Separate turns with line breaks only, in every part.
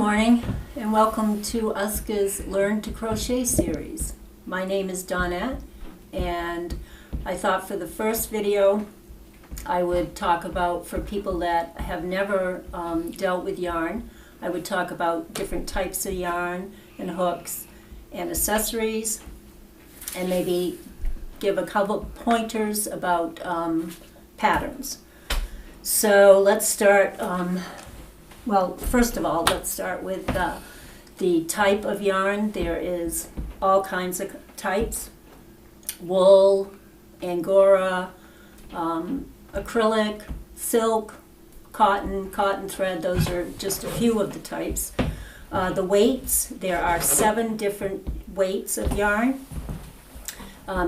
morning and welcome to USCA's Learn to Crochet series. My name is Donnette and I thought for the first video I would talk about, for people that have never dealt with yarn, I would talk about different types of yarn and hooks and accessories, and maybe give a couple pointers about patterns. So let's start. Well, first of all, let's start with the type of yarn. There is all kinds of types: wool, angora, acrylic, silk, cotton, cotton thread. Those are just a few of the types. The weights, there are 7 different weights of yarn.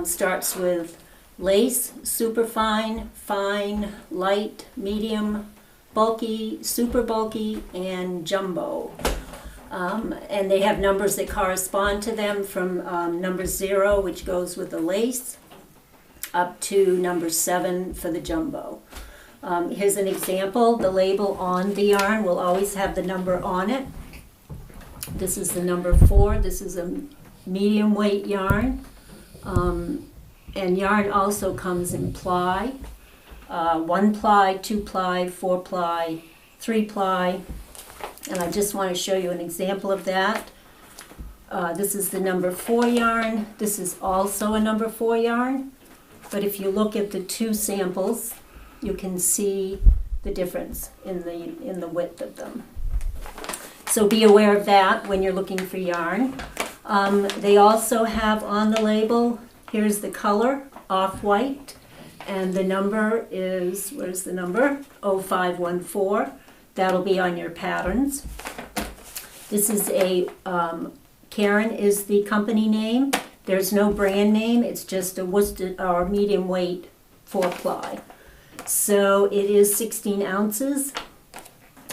Starts with lace, superfine, fine, light, medium, bulky, super bulky, and jumbo. And they have numbers that correspond to them, from number 0, which goes with the lace, up to number 7 for the jumbo. Here's an example. The label on the yarn will always have the number on it. This is the number 4. This is a medium weight yarn. And yarn also comes in ply. 1 ply, 2 ply, 4 ply, 3 ply. And I just want to show you an example of that. This is the number 4 yarn. This is also a number 4 yarn. But if you look at the 2 samples, you can see the difference in the width of them. So be aware of that when you're looking for yarn. They also have on the label, here's the color, off-white, and the number is, where's the number? 0514. That'll be on your patterns. This is a, Karen is the company name. There's no brand name, it's just a worsted or medium weight 4 ply. So it is 16 ounces,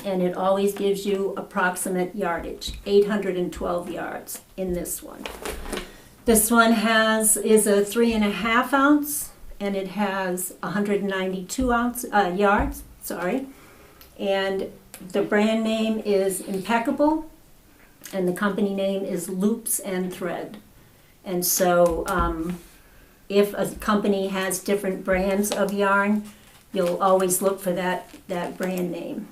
and it always gives you approximate yardage, 812 yards in this one. This one is a 3.5 ounce, and it has 192 yards, sorry. And the brand name is Impeccable, and the company name is Loops and Thread. And so if a company has different brands of yarn, you'll always look for that brand name.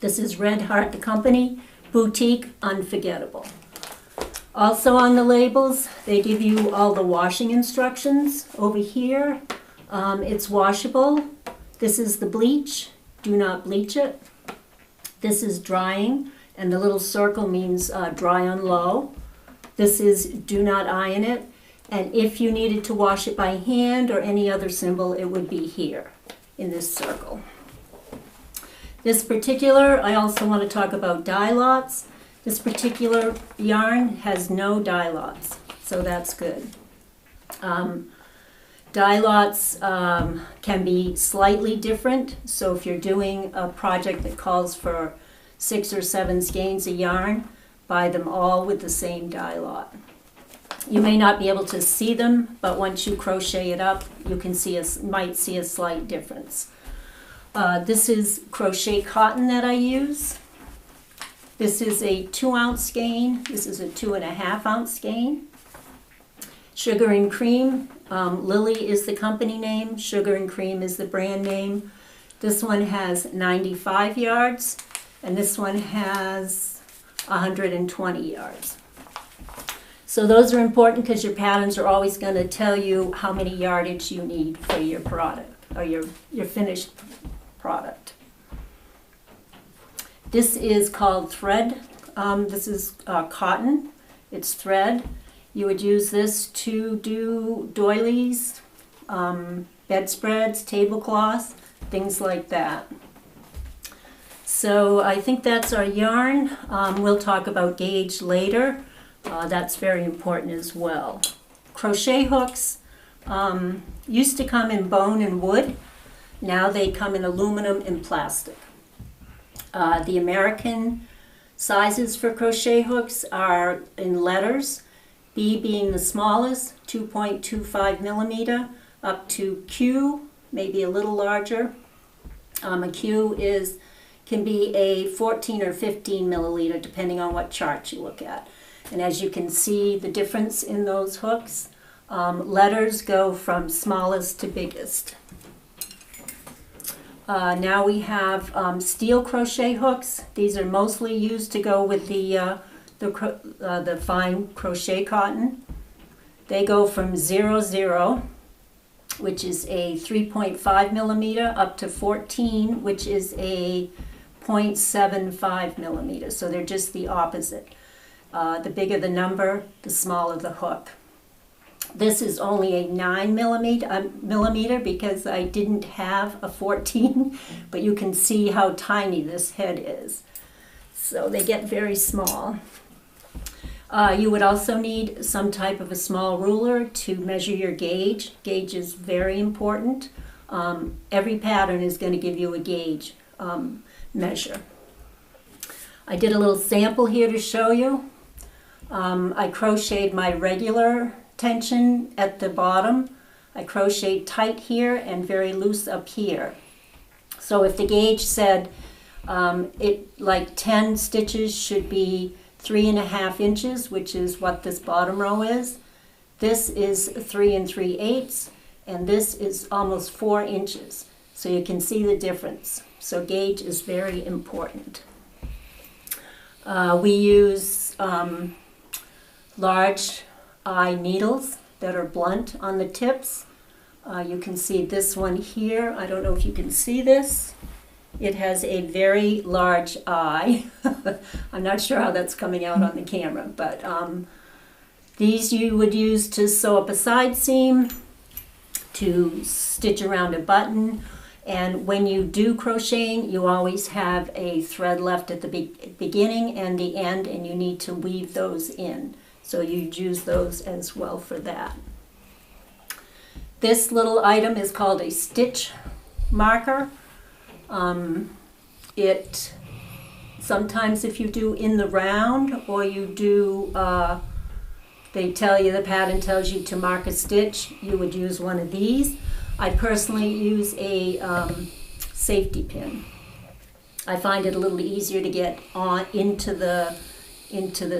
This is Red Heart, the company, Boutique Unforgettable. Also on the labels, they give you all the washing instructions. Over here, it's washable. This is the bleach. Do not bleach it. This is drying, and the little circle means dry on low. This is do not iron it. And if you needed to wash it by hand or any other symbol, it would be here in this circle. This particular, I also want to talk about dye lots. This particular yarn has no dye lots, so that's good. Dye lots can be slightly different, so if you're doing a project that calls for 6 or 7 skeins of yarn, buy them all with the same dye lot. You may not be able to see them, but once you crochet it up, you can might see a slight difference. This is crochet cotton that I use. This is a 2 ounce skein. This is a 2.5 ounce skein. Sugar and Cream, Lily is the company name. Sugar and Cream is the brand name. This one has 95 yards, and this one has 120 yards. So those are important because your patterns are always going to tell you how many yardage you need for your product or your finished product. This is called thread. This is cotton. It's thread. You would use this to do doilies, bedspreads, tablecloths, things like that. So I think that's our yarn. We'll talk about gauge later. That's very important as well. Crochet hooks used to come in bone and wood. Now they come in aluminum and plastic. The American sizes for crochet hooks are in letters, B being the smallest, 2.25 millimeter, up to Q, maybe a little larger. A Q is can be a 14 or 15 milliliter, depending on what chart you look at. And as you can see the difference in those hooks, letters go from smallest to biggest. Now we have steel crochet hooks. These are mostly used to go with the fine crochet cotton. They go from 00, which is a 3.5 millimeter, up to 14, which is a 0.75 millimeter. So they're just the opposite. The bigger the number, the smaller the hook. This is only a 9 millimeter because I didn't have a 14, but you can see how tiny this head is. So they get very small. You would also need some type of a small ruler to measure your gauge. Gauge is very important. Every pattern is going to give you a gauge measure. I did a little sample here to show you. I crocheted my regular tension at the bottom. I crocheted tight here and very loose up here. So if the gauge said like 10 stitches should be 3.5 inches, which is what this bottom row is. This is 3 3/8, and this is almost 4 inches. So you can see the difference. So gauge is very important. We use large eye needles that are blunt on the tips. You can see this one here. I don't know if you can see this. It has a very large eye. I'm not sure how that's coming out on the camera, but these you would use to sew up a side seam, to stitch around a button, and when you do crocheting, you always have a thread left at the beginning and the end, and you need to weave those in. So you'd use those as well for that. This little item is called a stitch marker. Sometimes if you do in the round, or you do, the pattern tells you to mark a stitch, you would use one of these. I personally use a safety pin. I find it a little easier to get on into the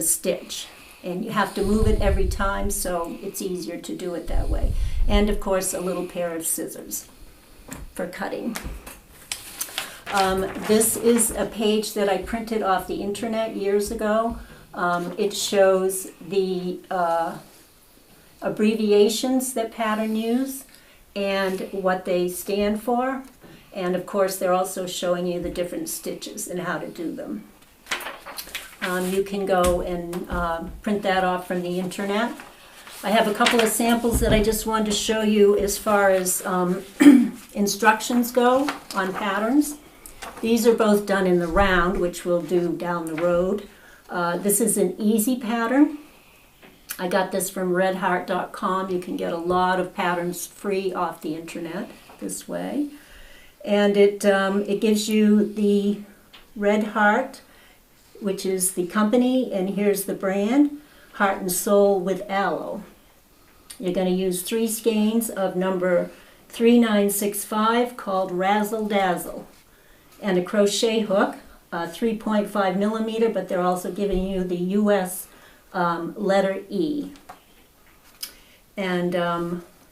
stitch, and you have to move it every time, so it's easier to do it that way. And of course a little pair of scissors for cutting. This is a page that I printed off the internet years ago. It shows the abbreviations that pattern use and what they stand for. And of course they're also showing you the different stitches and how to do them. You can go and print that off from the internet. I have a couple of samples that I just wanted to show you as far as instructions go on patterns. These are both done in the round, which we'll do down the road. This is an easy pattern. I got this from redheart.com. You can get a lot of patterns free off the internet this way. And it gives you the Red Heart, which is the company, and here's the brand, Heart and Soul with Aloe. You're going to use 3 skeins of number 3965 called Razzle Dazzle, and a crochet hook, 3.5 millimeter, but they're also giving you the US letter E. And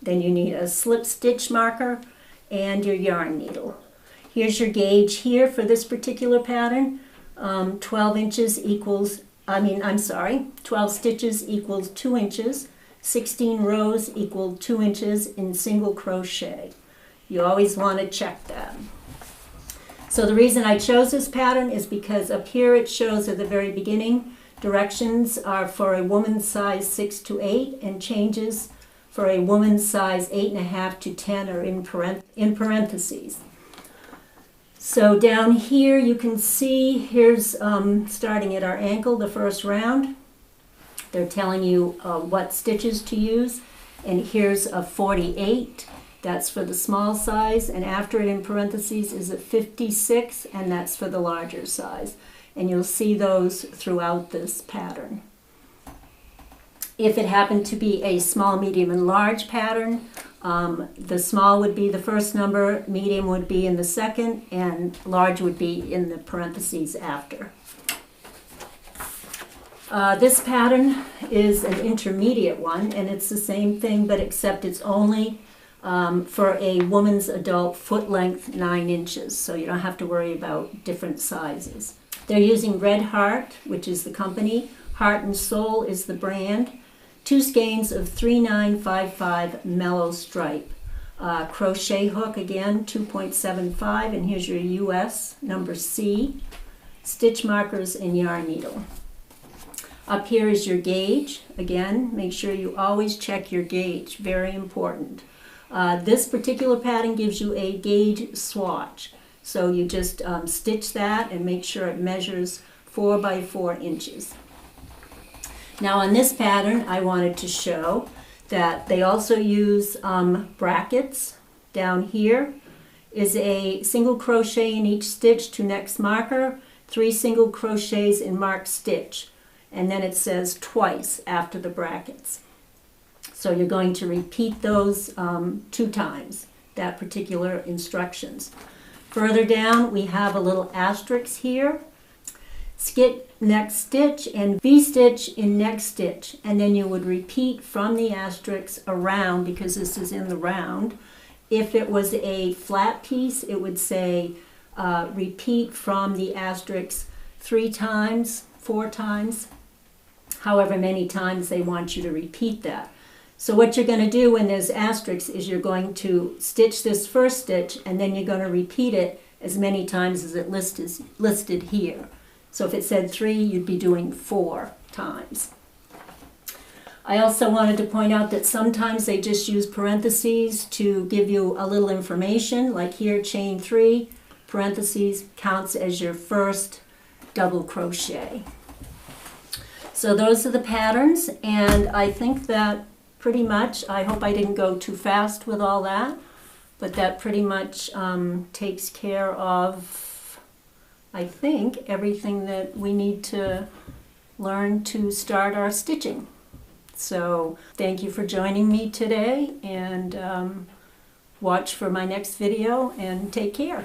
then you need a slip stitch marker and your yarn needle. Here's your gauge here for this particular pattern. 12 stitches equals 2 inches. 16 rows equal 2 inches in single crochet. You always want to check that. So the reason I chose this pattern is because up here it shows at the very beginning, directions are for a woman's size 6 to 8, and changes for a woman's size 8.5 to 10 are in parentheses. So down here you can see, here's starting at our ankle, the first round. They're telling you what stitches to use, and here's a 48. That's for the small size, and after it in parentheses is a 56, and that's for the larger size. And you'll see those throughout this pattern. If it happened to be a small, medium, and large pattern, The small would be the first number, medium would be in the second, and large would be in the parentheses after. This pattern is an intermediate one, and it's the same thing, but except it's only for a woman's adult foot length 9 inches, so you don't have to worry about different sizes. They're using Red Heart, which is the company. Heart and Soul is the brand. 2 skeins of 3955 mellow stripe. Crochet hook again, 2.75, and here's your US number C. Stitch markers and yarn needle. Up here is your gauge. Again, make sure you always check your gauge, very important. This particular pattern gives you a gauge swatch. So you just stitch that and make sure it measures 4 by 4 inches. Now on this pattern, I wanted to show that they also use brackets. Down here is a single crochet in each stitch to next marker, 3 single crochets in marked stitch, and then it says twice after the brackets. So you're going to repeat those 2 times, that particular instructions. Further down, we have a little asterisk here. Skip next stitch and V-stitch in next stitch, and then you would repeat from the asterisk around, because this is in the round. If it was a flat piece, it would say repeat from the asterisk 3 times, 4 times, however many times they want you to repeat that. So what you're going to do when there's asterisks is you're going to stitch this first stitch, and then you're going to repeat it as many times as it listed here. So if it said 3, you'd be doing 4 times. I also wanted to point out that sometimes they just use parentheses to give you a little information, like here, chain 3, parentheses, counts as your first double crochet. So those are the patterns, and I think that pretty much, I hope I didn't go too fast with all that, but that pretty much takes care of, I think, everything that we need to learn to start our stitching. So thank you for joining me today, and watch for my next video, and take care.